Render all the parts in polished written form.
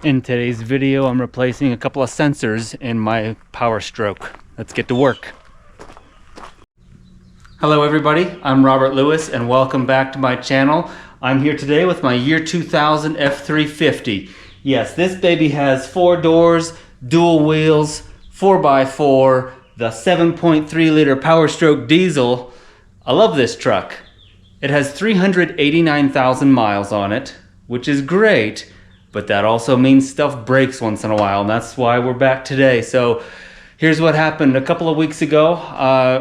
In today's video, I'm replacing a couple of sensors in my Power Stroke. Let's get to work. Hello everybody, I'm Robert Lewis and welcome back to my channel. I'm here today with my year 2000 F350. Yes, this baby has 4 doors, dual wheels, 4x4, the 7.3 liter Power Stroke diesel. I love this truck. It has 389,000 miles on it, which is great, but that also means stuff breaks once in a while, and that's why we're back today. So here's what happened a couple of weeks ago.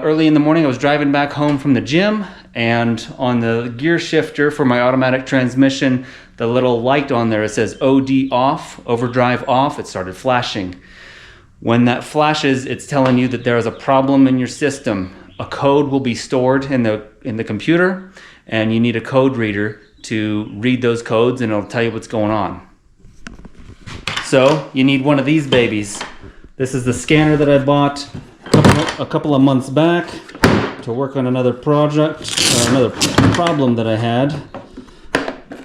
Early in the morning, I was driving back home from the gym, and on the gear shifter for my automatic transmission, the little light on there, it says OD off, overdrive off, it started flashing. When that flashes, it's telling you that there is a problem in your system. A code will be stored in the computer, and you need a code reader to read those codes, and it'll tell you what's going on. So you need one of these babies. This is the scanner that I bought a couple of months back to work on another project, another problem that I had.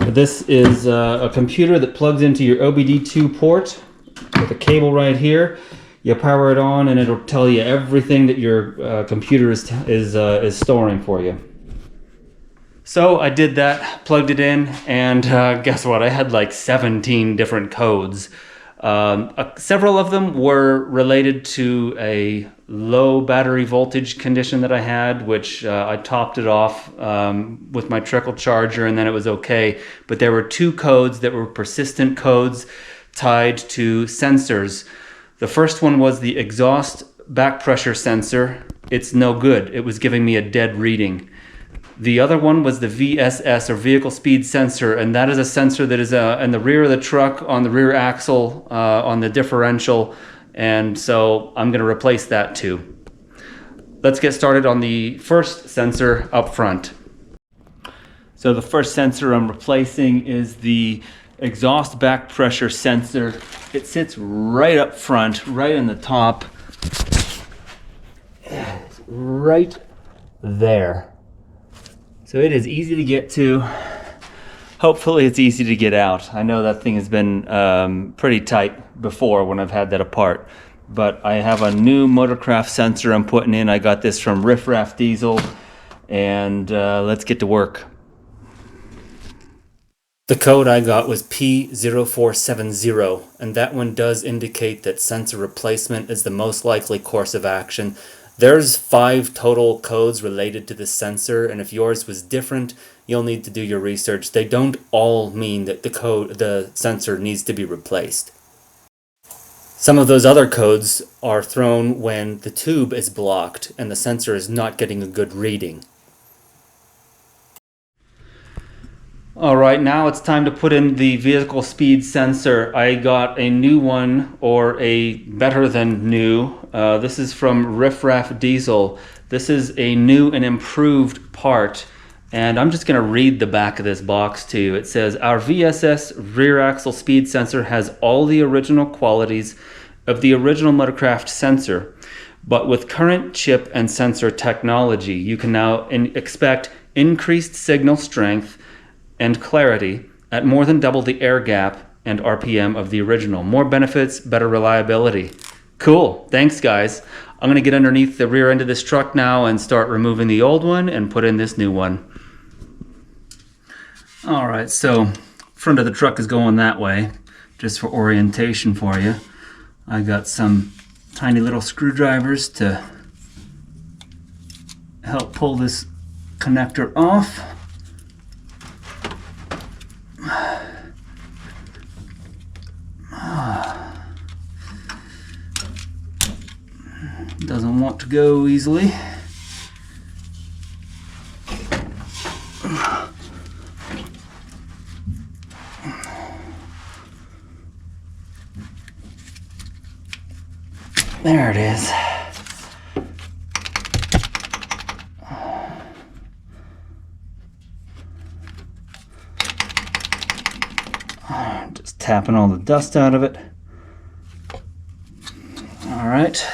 This is a computer that plugs into your OBD2 port with a cable right here. You power it on and it'll tell you everything that your computer is storing for you. So I did that, plugged it in, and guess what? I had like 17 different codes. Several of them were related to a low battery voltage condition that I had, which I topped it off with my trickle charger, and then it was okay. But there were 2 codes that were persistent codes tied to sensors. The first one was the exhaust back pressure sensor. It's no good. It was giving me a dead reading. The other one was the VSS, or vehicle speed sensor, and that is a sensor that is in the rear of the truck, on the rear axle, on the differential, and so I'm going to replace that too. Let's get started on the first sensor up front. So the first sensor I'm replacing is the exhaust back pressure sensor. It sits right up front, right in the top, right there. So it is easy to get to. Hopefully it's easy to get out. I know that thing has been pretty tight before when I've had that apart. But I have a new Motorcraft sensor I'm putting in. I got this from Riff Raff Diesel. And let's get to work. The code I got was P0470, and that one does indicate that sensor replacement is the most likely course of action. There's 5 total codes related to the sensor, and if yours was different, you'll need to do your research. They don't all mean that the sensor needs to be replaced. Some of those other codes are thrown when the tube is blocked and the sensor is not getting a good reading. Alright, now it's time to put in the vehicle speed sensor. I got a new one, or a better than new. This is from Riff Raff Diesel. This is a new and improved part, and I'm just going to read the back of this box to you. It says, our VSS rear axle speed sensor has all the original qualities of the original Motorcraft sensor, but with current chip and sensor technology, you can now expect increased signal strength and clarity at more than double the air gap and RPM of the original. More benefits, better reliability. Cool, thanks guys. I'm gonna get underneath the rear end of this truck now and start removing the old one and put in this new one. All right, so front of the truck is going that way, just for orientation for you. I got some tiny little screwdrivers to help pull this connector off. Doesn't want to go easily. There it is. Just tapping all the dust out of it. All right.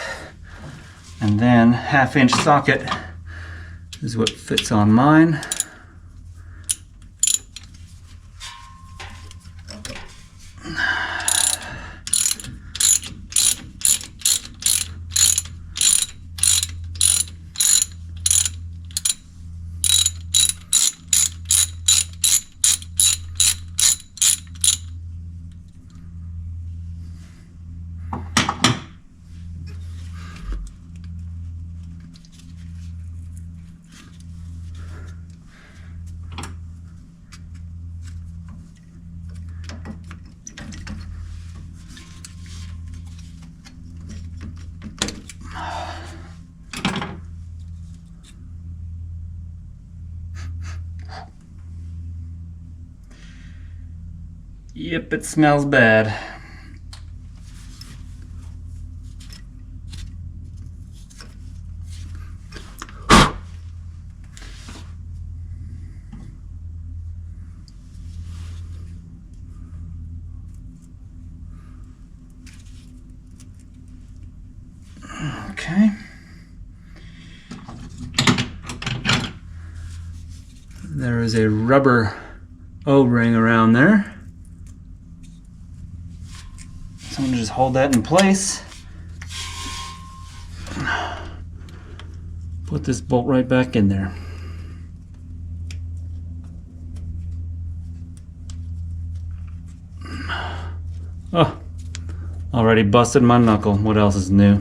And then 1/2-inch socket is what fits on mine. Yep, it smells bad. Okay. There is a rubber O-ring around there. So I'm gonna just hold that in place. Put this bolt right back in there. Oh, already busted my knuckle. What else is new?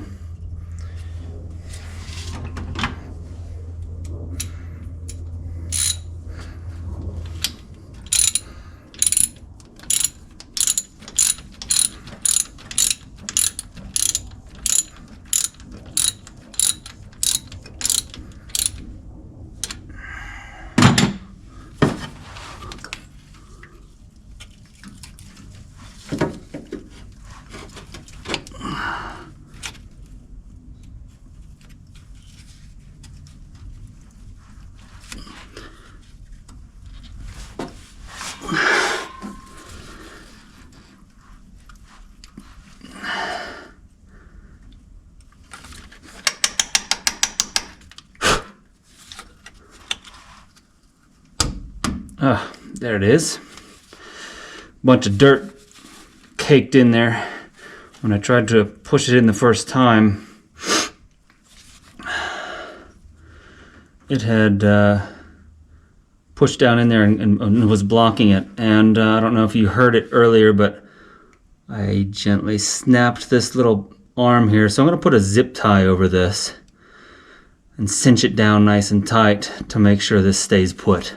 There it is. Bunch of dirt caked in there. When I tried to push it in the first time, it had pushed down in there and was blocking it. And I don't know if you heard it earlier, but I gently snapped this little arm here. So I'm going to put a zip tie over this and cinch it down nice and tight to make sure this stays put.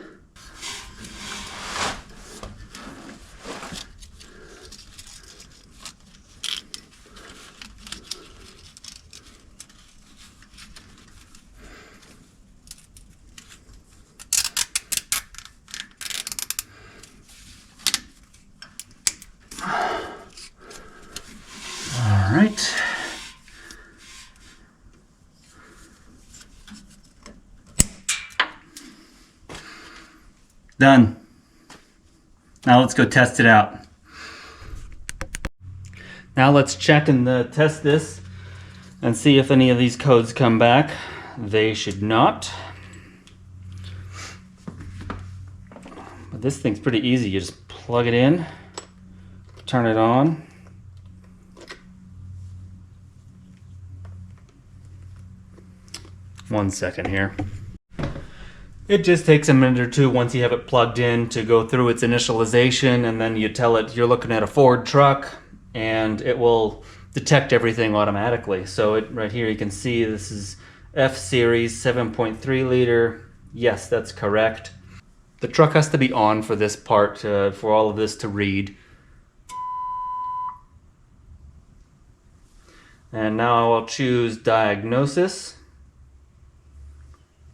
Alright. Done. Now let's go test it out. Now let's check and test this and see if any of these codes come back. They should not. But this thing's pretty easy. You just plug it in, turn it on. One second here. It just takes a minute or two once you have it plugged in to go through its initialization, and then you tell it you're looking at a Ford truck and it will detect everything automatically. So right here you can see this is F series 7.3 liter. Yes, that's correct. The truck has to be on for this part, for all of this to read. And now I'll choose diagnosis.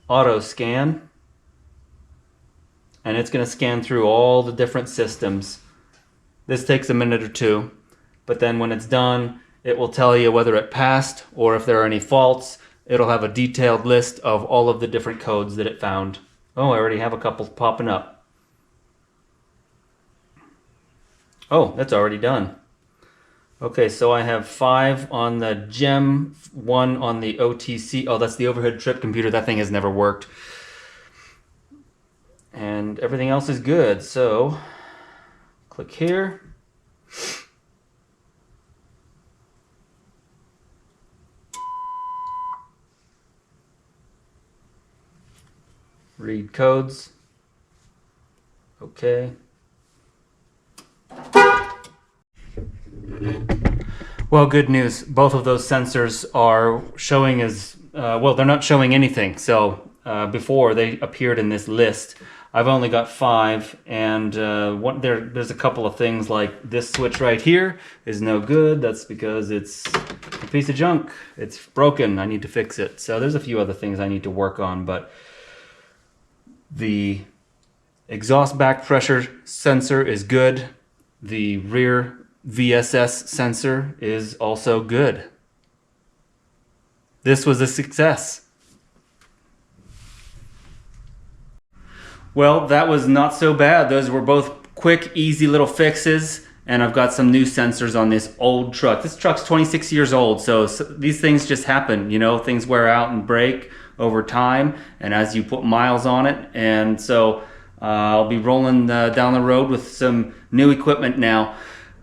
Auto scan, and it's going to scan through all the different systems. This takes a minute or two, but then when it's done, it will tell you whether it passed or if there are any faults. It'll have a detailed list of all of the different codes that it found. Oh, I already have a couple popping up. Oh, that's already done. Okay, so I have 5 on the GEM, 1 on the OTC. Oh, that's the overhead trip computer. That thing has never worked. And everything else is good. So, click here. Read codes. Okay. Well, good news. Both of those sensors are showing as, well, they're not showing anything. So before they appeared in this list, I've only got 5, and there's a couple of things like this switch right here is no good. That's because it's a piece of junk. It's broken. I need to fix it. So there's a few other things I need to work on, but the exhaust back pressure sensor is good. The rear VSS sensor is also good. This was a success. Well, that was not so bad. Those were both quick, easy little fixes. And I've got some new sensors on this old truck. This truck's 26 years old, so these things just happen. You know, things wear out and break over time, and as you put miles on it. And so I'll be rolling down the road with some new equipment now.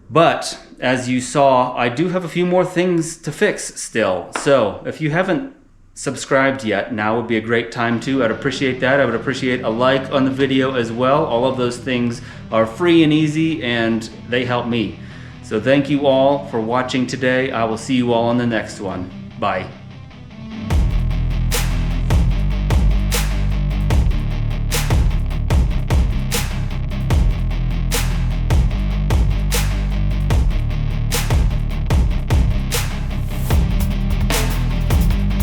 But as you saw, I do have a few more things to fix still. So if you haven't subscribed yet, now would be a great time to. I'd appreciate that. I would appreciate a like on the video as well. All of those things are free and easy, and they help me. So thank you all for watching today. I will see you all on the next one. Bye.